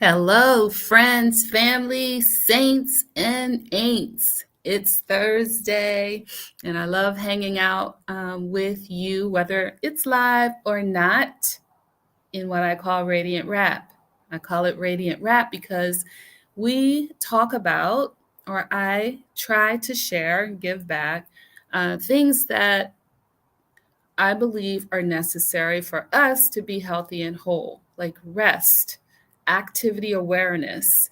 Hello, friends, family, saints, and ain'ts. It's Thursday, and I love hanging out with you, whether it's live or not, in what I call Radiant Rap. I call it Radiant Rap because we talk about, or I try to share and give back things that I believe are necessary for us to be healthy and whole, like rest, activity awareness,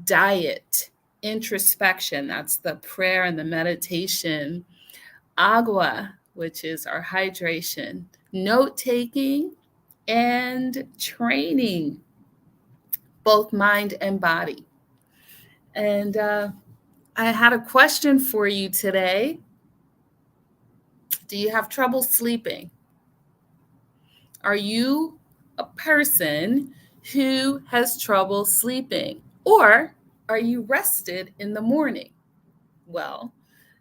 diet, introspection, that's the prayer and the meditation, agua, which is our hydration, note taking, and training, both mind and body. And I had a question for you today. Do you have trouble sleeping? Are you a person who has trouble sleeping? Or are you rested in the morning? Well,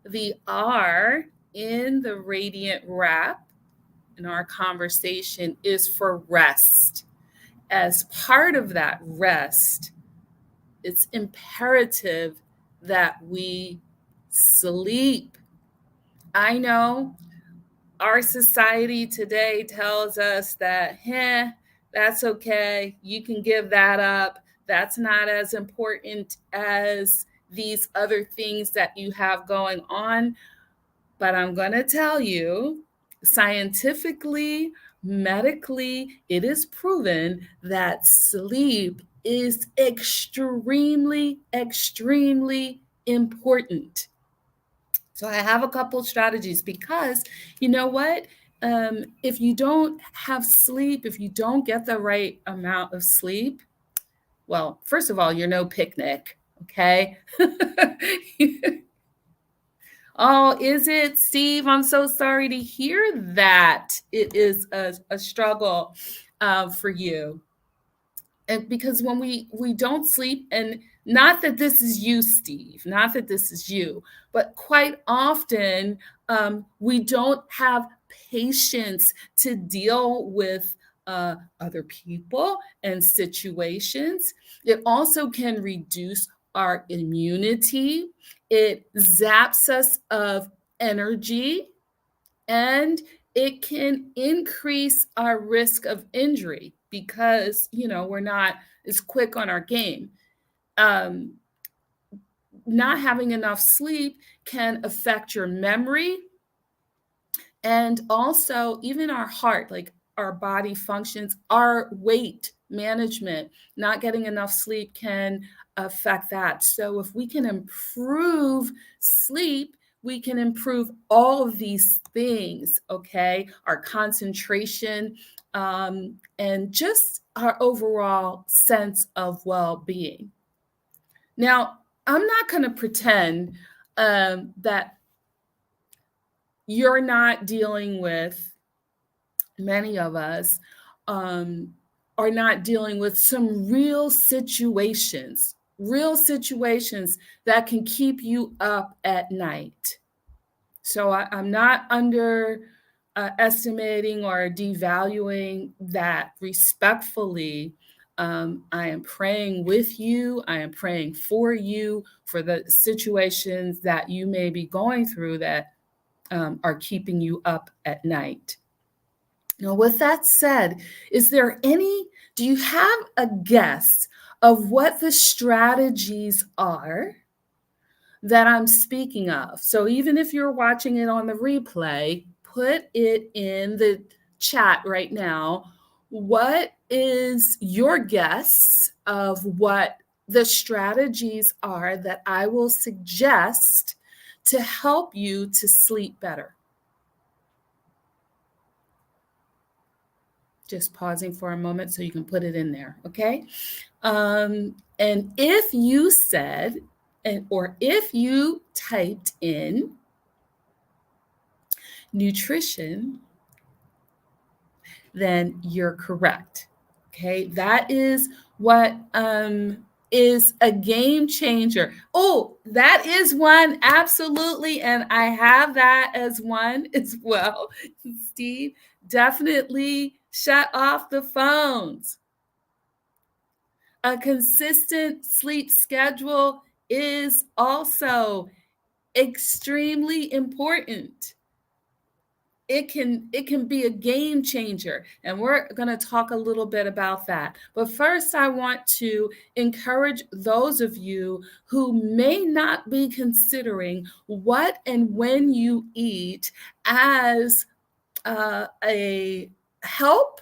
the R in the Radiant Wrap in our conversation is for rest. As part of that rest, it's imperative that we sleep. I know our society today tells us that, that's okay. You can give that up. That's not as important as these other things that you have going on. But I'm going to tell you, scientifically, medically, it is proven that sleep is extremely, extremely important. So I have a couple strategies because you know what? If you don't have sleep, if you don't get the right amount of sleep, well, first of all, you're no picnic, okay? Oh, is it, Steve? I'm so sorry to hear that. It is a struggle for you. And because when we don't sleep, and not that this is you, Steve, not that this is you, but quite often we don't have patience to deal with other people and situations. It also can reduce our immunity. It zaps us of energy, and it can increase our risk of injury because we're not as quick on our game. um, Not having enough sleep can affect your memory, and also even our heart, like our body functions, our weight management. Not getting enough sleep can affect that. So if we can improve sleep, we can improve all of these things, okay? Our concentration, and just our overall sense of well-being. Now, I'm not going to pretend that you're not dealing with, many of us are not dealing with some real situations that can keep you up at night. So I'm not estimating or devaluing that. Respectfully, I am praying with you. I am praying for you for the situations that you may be going through that are keeping you up at night. Now, with that said, do you have a guess of what the strategies are that I'm speaking of? So even if you're watching it on the replay, put it in the chat right now. What is your guess of what the strategies are that I will suggest to help you to sleep better? Just pausing for a moment so you can put it in there, okay? And if you said, or if you typed in nutrition, then you're correct. Okay, that is what is a game changer. Oh, that is one, absolutely, and I have that as one as well. Steve, definitely shut off the phones. A consistent sleep schedule is also extremely important. It can be a game changer, and we're going to talk a little bit about that. But first, I want to encourage those of you who may not be considering what and when you eat as a help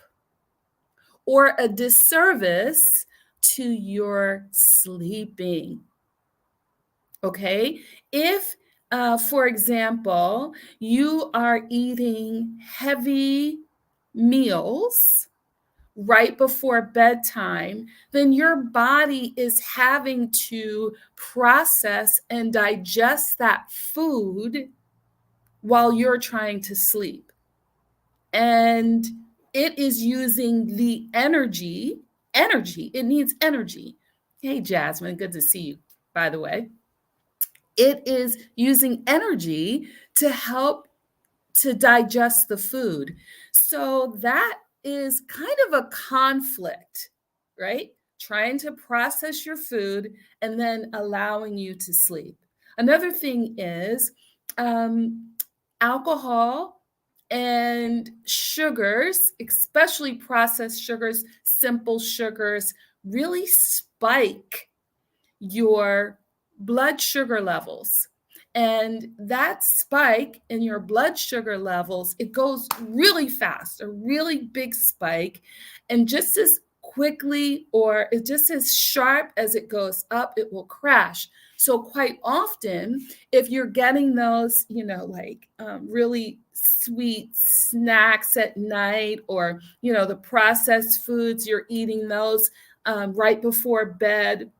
or a disservice to your sleeping. Okay? If, for example, you are eating heavy meals right before bedtime, then your body is having to process and digest that food while you're trying to sleep. And it is using the energy, it needs energy. Hey, Jasmine, good to see you, by the way. It is using energy to help to digest the food. So that is kind of a conflict, right? Trying to process your food and then allowing you to sleep. Another thing is alcohol and sugars, especially processed sugars, simple sugars, really spike your blood sugar levels. And that spike in your blood sugar levels, it goes really fast, a really big spike. And just as quickly or it's just as sharp as it goes up, it will crash. So quite often, if you're getting those, really sweet snacks at night, or, the processed foods, you're eating those right before bed,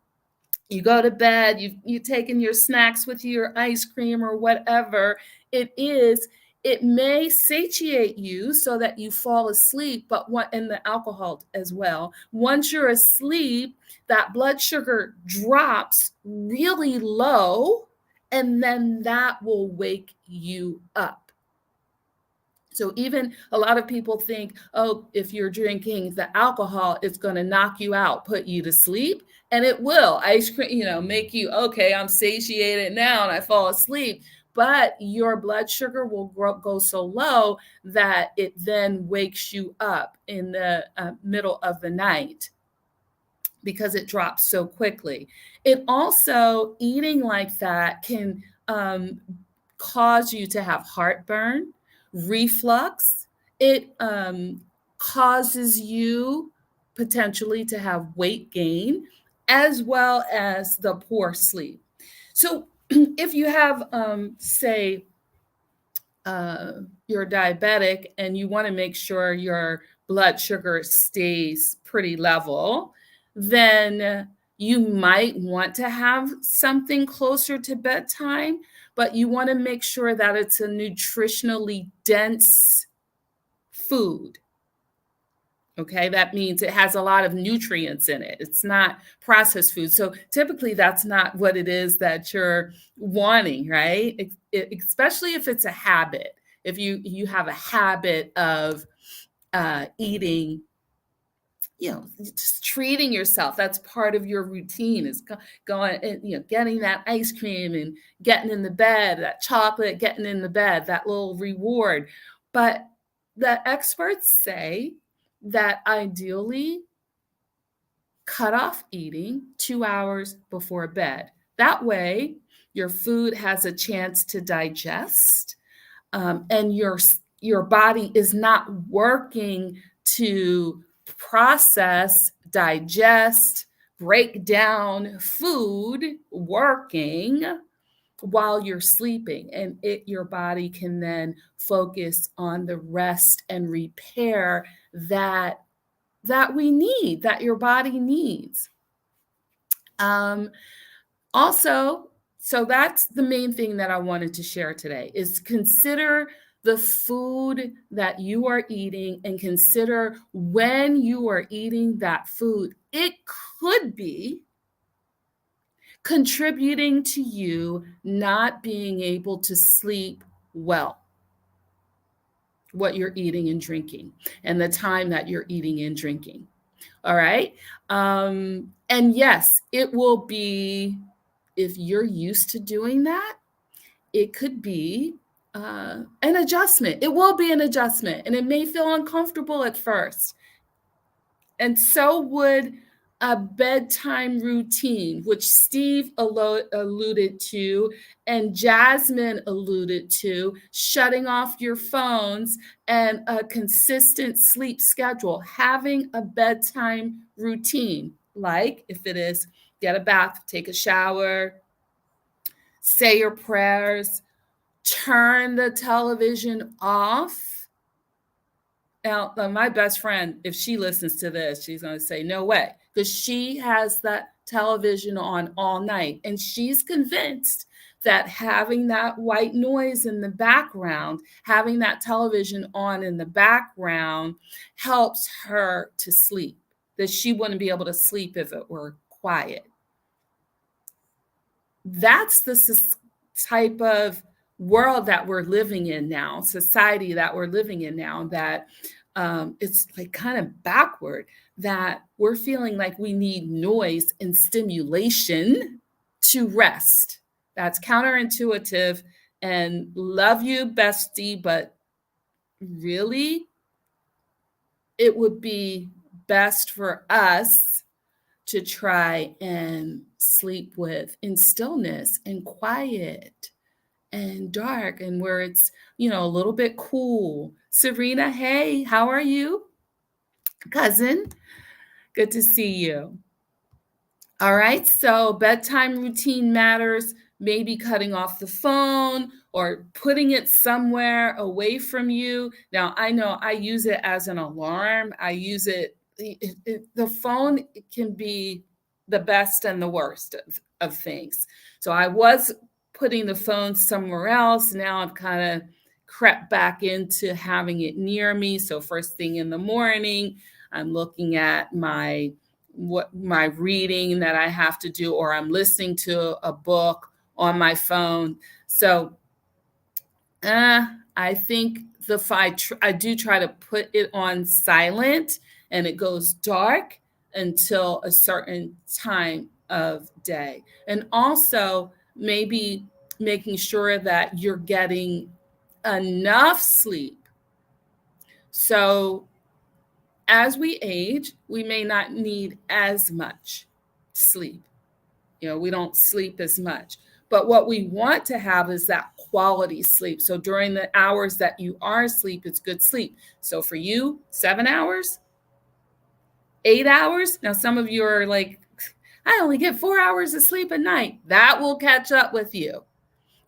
you go to bed, you've taken your snacks with you, your ice cream or whatever it is, it may satiate you so that you fall asleep, but and the alcohol as well. Once you're asleep, that blood sugar drops really low, and then that will wake you up. So even a lot of people think, oh, if you're drinking the alcohol, it's going to knock you out, put you to sleep. And it will. Ice cream, make you, okay, I'm satiated now and I fall asleep. But your blood sugar will go so low that it then wakes you up in the middle of the night because it drops so quickly. It also, eating like that can cause you to have heartburn, reflux. It causes you potentially to have weight gain, as well as the poor sleep. So if you have, say, you're diabetic and you want to make sure your blood sugar stays pretty level, then you might want to have something closer to bedtime, but you want to make sure that it's a nutritionally dense food. Okay, that means it has a lot of nutrients in it. It's not processed food. So typically that's not what it is that you're wanting, right? Especially if it's a habit. If you have a habit of eating, just treating yourself, that's part of your routine, is going and, getting that ice cream and getting in the bed, that chocolate, getting in the bed, that little reward. But the experts say that ideally cut off eating 2 hours before bed. That way, your food has a chance to digest, and your body is not working to process, digest, break down food, working while you're sleeping, and your body can then focus on the rest and repair that we need, that your body needs. Also, so that's the main thing that I wanted to share today, is consider the food that you are eating and consider when you are eating that food. It could be contributing to you not being able to sleep well, what you're eating and drinking, and the time that you're eating and drinking. All right. And yes, it will be, if you're used to doing that, it could be an adjustment. It will be an adjustment, and it may feel uncomfortable at first. And so would a bedtime routine, which Steve alluded to and Jasmine alluded to, shutting off your phones and a consistent sleep schedule, having a bedtime routine, like if it is get a bath, take a shower, say your prayers, turn the television off. Now, my best friend, if she listens to this, she's going to say, no way, because she has that television on all night. And she's convinced that having that white noise in the background, having that television on in the background, helps her to sleep, that she wouldn't be able to sleep if it were quiet. That's the type of world that we're living in now, society that we're living in now, that it's like kind of backward, that we're feeling like we need noise and stimulation to rest. That's counterintuitive, and love you, bestie, but really, it would be best for us to try and sleep with in stillness and quiet and dark, and where it's, a little bit cool. Serena, hey, how are you? Cousin, good to see you. All right, so bedtime routine matters, maybe cutting off the phone or putting it somewhere away from you. Now, I know I use it as an alarm. I use the phone can be the best and the worst of things. So I was putting the phone somewhere else. Now I've kind of crept back into having it near me. So first thing in the morning, I'm looking at my reading that I have to do, or I'm listening to a book on my phone. So I think I do try to put it on silent, and it goes dark until a certain time of day. And also maybe making sure that you're getting enough sleep. So as we age, we may not need as much sleep. We don't sleep as much. But what we want to have is that quality sleep. So during the hours that you are asleep, it's good sleep. So for you, 7 hours, 8 hours. Now, some of you are like, I only get 4 hours of sleep a night. That will catch up with you.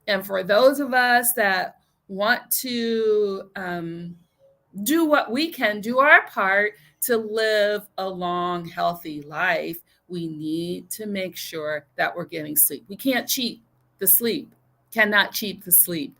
And for those of us that want to do what we can, do our part to live a long, healthy life, we need to make sure that we're getting sleep. We can't cheat the sleep, cannot cheat the sleep.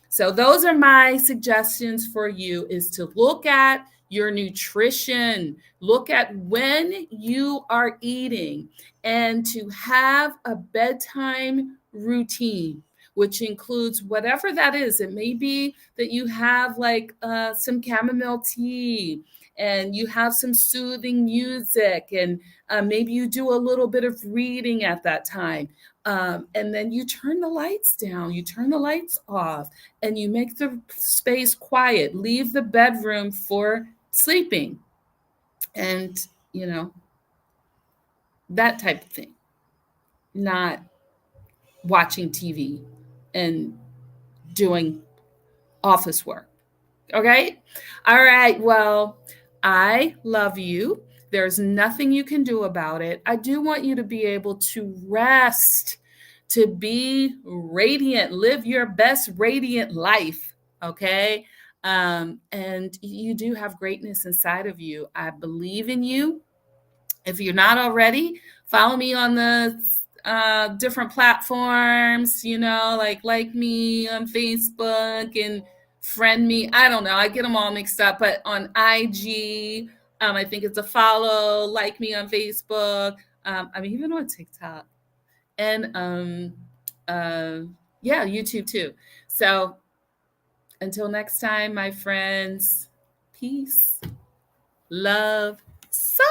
So those are my suggestions for you, is to look at your nutrition, look at when you are eating, and to have a bedtime routine, which includes whatever that is. It may be that you have like some chamomile tea, and you have some soothing music, and maybe you do a little bit of reading at that time. And then you turn the lights down, you turn the lights off, and you make the space quiet. Leave the bedroom for sleeping, and, that type of thing. Not watching TV and doing office work. Okay? All right. Well, I love you. There's nothing you can do about it. I do want you to be able to rest, to be radiant, live your best radiant life. Okay? And you do have greatness inside of you. I believe in you. If you're not already, follow me on the different platforms, like me on Facebook and friend me. I don't know. I get them all mixed up, but on IG, I think it's a follow, like me on Facebook. I'm even on TikTok, and yeah, YouTube too. So until next time, my friends, peace, love, So